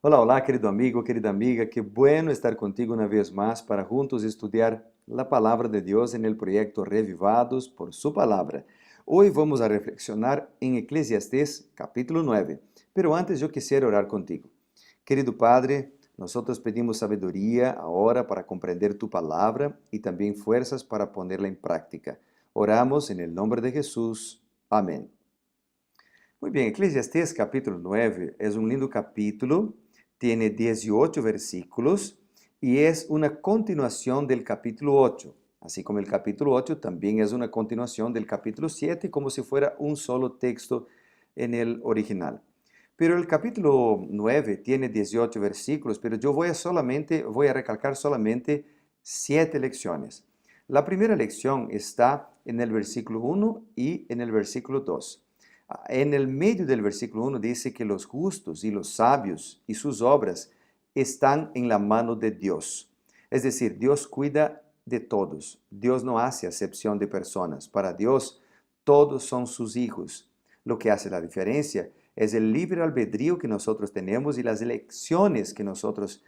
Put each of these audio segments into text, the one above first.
Hola, hola, querido amigo, querida amiga, qué bueno estar contigo una vez más para juntos estudiar la palabra de Dios en el proyecto Revivados por su palabra. Hoy vamos a reflexionar en Eclesiastés capítulo 9, pero antes yo quisiera orar contigo. Querido Padre, nosotros pedimos sabiduría ahora para comprender tu palabra y también fuerzas para ponerla en práctica. Oramos en el nombre de Jesús. Amén. Muy bien, Eclesiastés capítulo 9 es un lindo capítulo, tiene 18 versículos y es una continuación del capítulo 8, así como el capítulo 8 también es una continuación del capítulo 7, como si fuera un solo texto en el original. Pero el capítulo 9 tiene 18 versículos, pero yo voy a recalcar solamente 7 lecciones. La primera lección está en el versículo 1 y en el versículo 2. En el medio del versículo 1 dice que los justos y los sabios y sus obras están en la mano de Dios. Es decir, Dios cuida de todos. Dios no hace acepción de personas. Para Dios, todos son sus hijos. Lo que hace la diferencia es el libre albedrío que nosotros tenemos y las elecciones que nosotros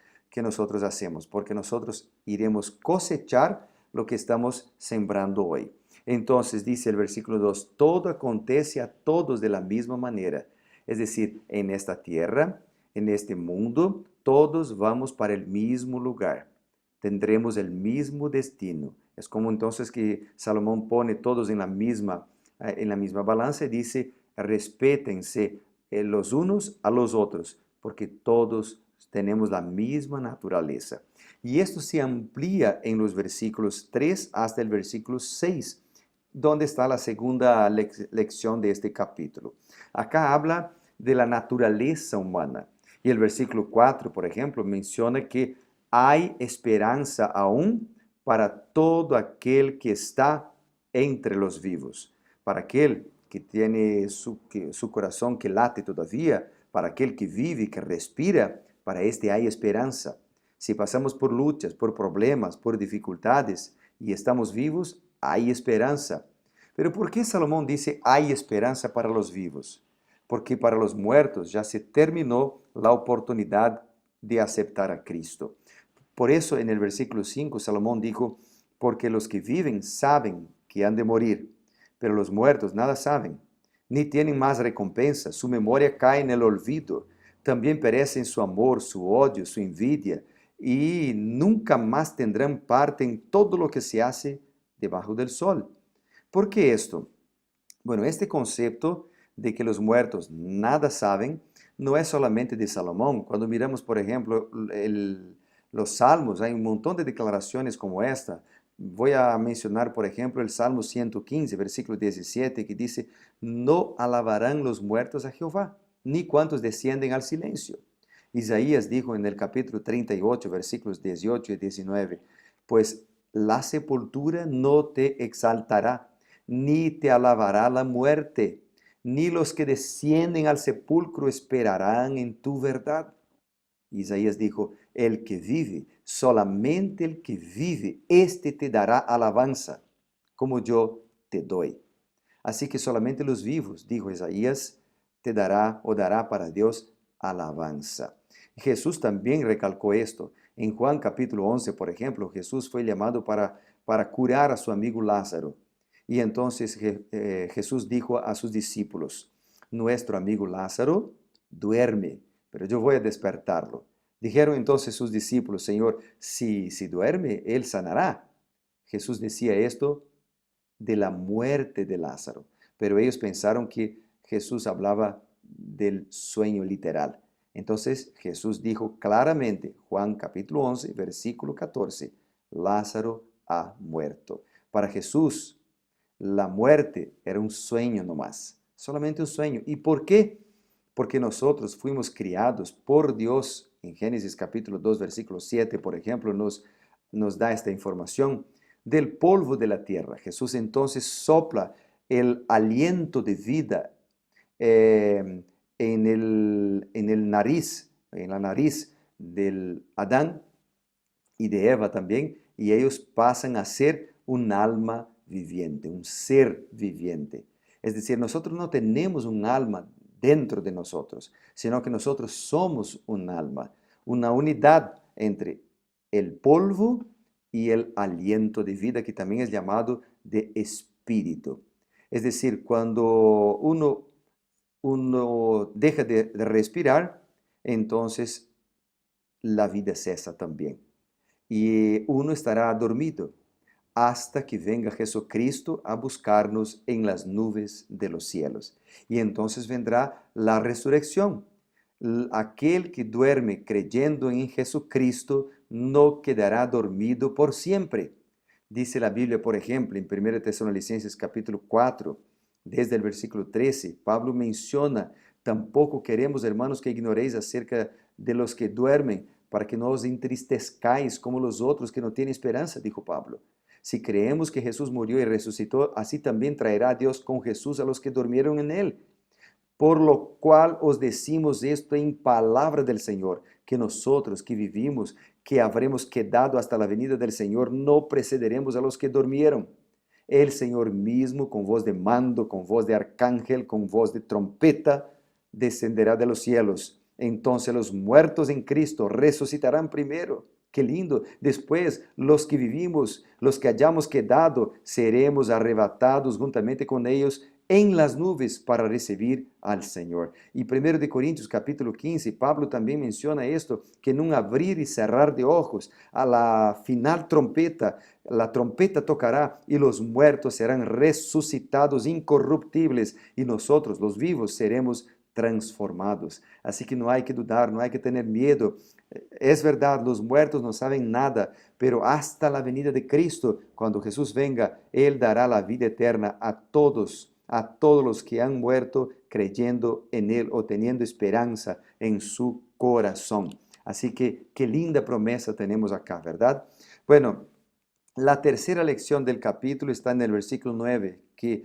hacemos, porque nosotros iremos cosechar lo que estamos sembrando hoy. Entonces dice el versículo 2, todo acontece a todos de la misma manera. Es decir, en esta tierra, en este mundo, todos vamos para el mismo lugar. Tendremos el mismo destino. Es como entonces que Salomón pone todos en la misma balanza y dice, respétense los unos a los otros, porque todos tenemos la misma naturaleza. Y esto se amplía en los versículos 3 hasta el versículo 6, donde está la segunda lección de este capítulo. Acá habla de la naturaleza humana. Y el versículo 4, por ejemplo, menciona que hay esperanza aún para todo aquel que está entre los vivos, para aquel que tiene su corazón que late todavía, para aquel que vive, que respira, para este hay esperanza. Si pasamos por luchas, por problemas, por dificultades y estamos vivos, hay esperanza. Pero ¿por qué Salomón dice hay esperanza para los vivos? Porque para los muertos ya se terminó la oportunidad de aceptar a Cristo. Por eso en el versículo 5 Salomón dijo, porque los que viven saben que han de morir, pero los muertos nada saben, ni tienen más recompensa, su memoria cae en el olvido, también perecen su amor, su odio, su envidia, y nunca más tendrán parte en todo lo que se hace debajo del sol. ¿Por qué esto? Bueno, este concepto de que los muertos nada saben no es solamente de Salomón. Cuando miramos, por ejemplo, los salmos, hay un montón de declaraciones como esta. Voy a mencionar, por ejemplo, el Salmo 115, versículo 17, que dice, no alabarán los muertos a Jehová, ni cuantos descienden al silencio. Isaías dijo en el capítulo 38, versículos 18 y 19, pues la sepultura no te exaltará, ni te alabará la muerte, ni los que descienden al sepulcro esperarán en tu verdad. Isaías dijo, el que vive, solamente el que vive, éste te dará alabanza, como yo te doy. Así que solamente los vivos, dijo Isaías, te dará o dará para Dios alabanza. Jesús también recalcó esto. En Juan capítulo 11, por ejemplo, Jesús fue llamado para curar a su amigo Lázaro. Y entonces Jesús dijo a sus discípulos, nuestro amigo Lázaro duerme, pero yo voy a despertarlo. Dijeron entonces sus discípulos, Señor, si duerme, él sanará. Jesús decía esto de la muerte de Lázaro, pero ellos pensaron que Jesús hablaba del sueño literal. Entonces Jesús dijo claramente, Juan capítulo 11, versículo 14, Lázaro ha muerto. Para Jesús, la muerte era un sueño nomás, solamente un sueño. ¿Y por qué? Porque nosotros fuimos criados por Dios. En Génesis capítulo 2, versículo 7, por ejemplo, nos da esta información del polvo de la tierra. Jesús entonces sopla el aliento de vida en la nariz del Adán y de Eva también, y ellos pasan a ser un alma viviente, un ser viviente. Es decir, nosotros no tenemos un alma dentro de nosotros, sino que nosotros somos un alma, una unidad entre el polvo y el aliento de vida, que también es llamado de espíritu. Es decir, cuando uno deja de respirar, entonces la vida cesa también. Y uno estará dormido hasta que venga Jesucristo a buscarnos en las nubes de los cielos. Y entonces vendrá la resurrección. Aquel que duerme creyendo en Jesucristo no quedará dormido por siempre. Dice la Biblia, por ejemplo, en 1 Tesalonicenses capítulo 4, desde el versículo 13, Pablo menciona: tampoco queremos, hermanos, que ignoréis acerca de los que duermen, para que no os entristezcáis como los otros que no tienen esperanza, dijo Pablo. Si creemos que Jesús murió y resucitó, así también traerá Dios con Jesús a los que durmieron en él. Por lo cual os decimos esto en palabra del Señor, que nosotros que vivimos, que habremos quedado hasta la venida del Señor, no precederemos a los que durmieron. El Señor mismo, con voz de mando, con voz de arcángel, con voz de trompeta, descenderá de los cielos. Entonces los muertos en Cristo resucitarán primero. Qué lindo. Después, los que vivimos, los que hayamos quedado, seremos arrebatados juntamente con ellos en las nubes para recibir al Señor. Y 1 de Corintios capítulo 15, Pablo también menciona esto, que en un abrir y cerrar de ojos, a la final trompeta, la trompeta tocará y los muertos serán resucitados incorruptibles y nosotros, los vivos, seremos transformados. Así que no hay que dudar, no hay que tener miedo. Es verdad, los muertos no saben nada, pero hasta la venida de Cristo, cuando Jesús venga, Él dará la vida eterna a todos los que han muerto creyendo en Él o teniendo esperanza en su corazón. Así que qué linda promesa tenemos acá, ¿verdad? Bueno, la tercera lección del capítulo está en el versículo 9, que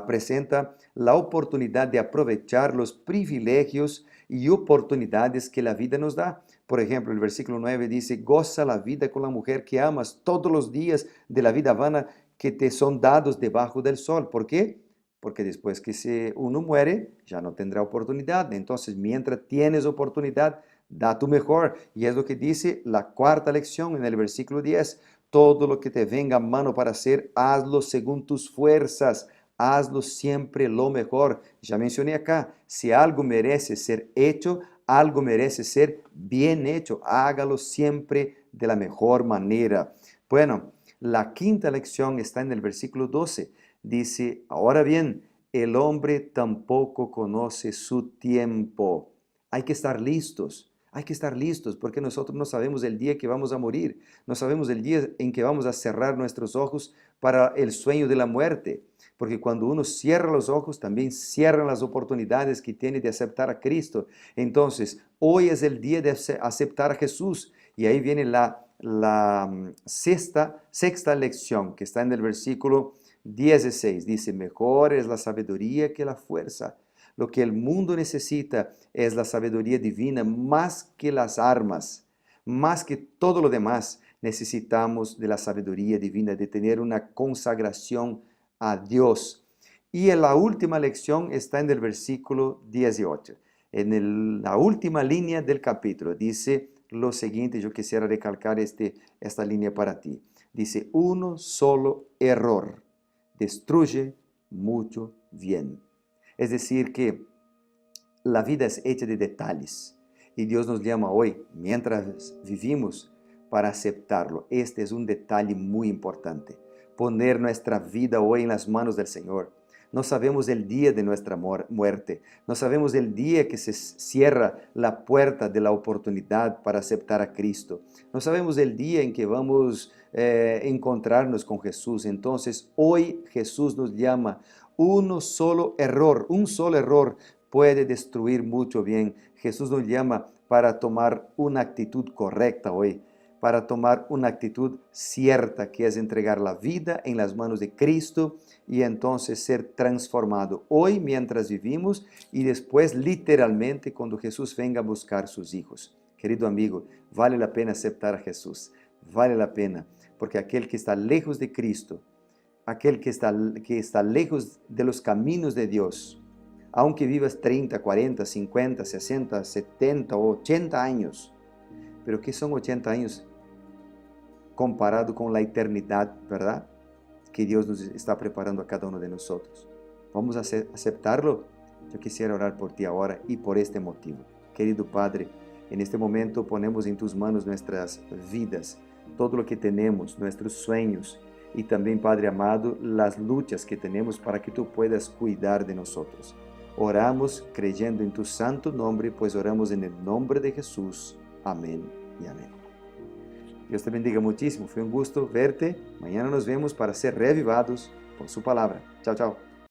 presenta la oportunidad de aprovechar los privilegios y oportunidades que la vida nos da. Por ejemplo, el versículo 9 dice: goza la vida con la mujer que amas todos los días de la vida vana que te son dados debajo del sol. ¿Por qué? Porque después que uno muere, ya no tendrá oportunidad. Entonces, mientras tienes oportunidad, da tu mejor. Y es lo que dice la cuarta lección en el versículo 10. Todo lo que te venga a mano para hacer, hazlo según tus fuerzas. Hazlo siempre lo mejor. Ya mencioné acá, si algo merece ser hecho, algo merece ser bien hecho. Hágalo siempre de la mejor manera. Bueno, la quinta lección está en el versículo 12. Dice: ahora bien, el hombre tampoco conoce su tiempo. Hay que estar listos. Hay que estar listos porque nosotros no sabemos el día que vamos a morir. No sabemos el día en que vamos a cerrar nuestros ojos para el sueño de la muerte. Porque cuando uno cierra los ojos, también cierran las oportunidades que tiene de aceptar a Cristo. Entonces, hoy es el día de aceptar a Jesús. Y ahí viene la sexta lección, que está en el versículo 16. Dice: mejor es la sabiduría que la fuerza. Lo que el mundo necesita es la sabiduría divina más que las armas, más que todo lo demás. Necesitamos de la sabiduría divina, de tener una consagración a Dios. Y en la última lección está en el versículo 18. La última línea del capítulo dice lo siguiente. Yo quisiera recalcar esta línea para ti. Dice: uno solo error destruye mucho bien. Es decir, que la vida es hecha de detalles y Dios nos llama hoy, mientras vivimos, para aceptarlo. Este es un detalle muy importante, poner nuestra vida hoy en las manos del Señor. No sabemos el día de nuestra muerte, no sabemos el día que se cierra la puerta de la oportunidad para aceptar a Cristo, no sabemos el día en que vamos a encontrarnos con Jesús. Entonces, hoy Jesús nos llama. Un solo error puede destruir mucho bien. Jesús nos llama para tomar una actitud correcta hoy, para tomar una actitud cierta, que es entregar la vida en las manos de Cristo y entonces ser transformado hoy mientras vivimos y después literalmente cuando Jesús venga a buscar sus hijos. Querido amigo, vale la pena aceptar a Jesús, vale la pena, porque aquel que está lejos de Cristo, aquel que está lejos de los caminos de Dios, aunque vivas 30, 40, 50, 60, 70 o 80 años. Pero ¿qué son 80 años comparado con la eternidad, verdad? Que Dios nos está preparando a cada uno de nosotros. ¿Vamos a aceptarlo? Yo quisiera orar por ti ahora y por este motivo. Querido Padre, en este momento ponemos en tus manos nuestras vidas, todo lo que tenemos, nuestros sueños y también, Padre amado, las luchas que tenemos para que tú puedas cuidar de nosotros. Oramos creyendo en tu santo nombre, pues oramos en el nombre de Jesús. Amén y amén. Dios te bendiga muchísimo. Fue un gusto verte. Mañana nos vemos para ser reavivados por su palabra. Chao, chao.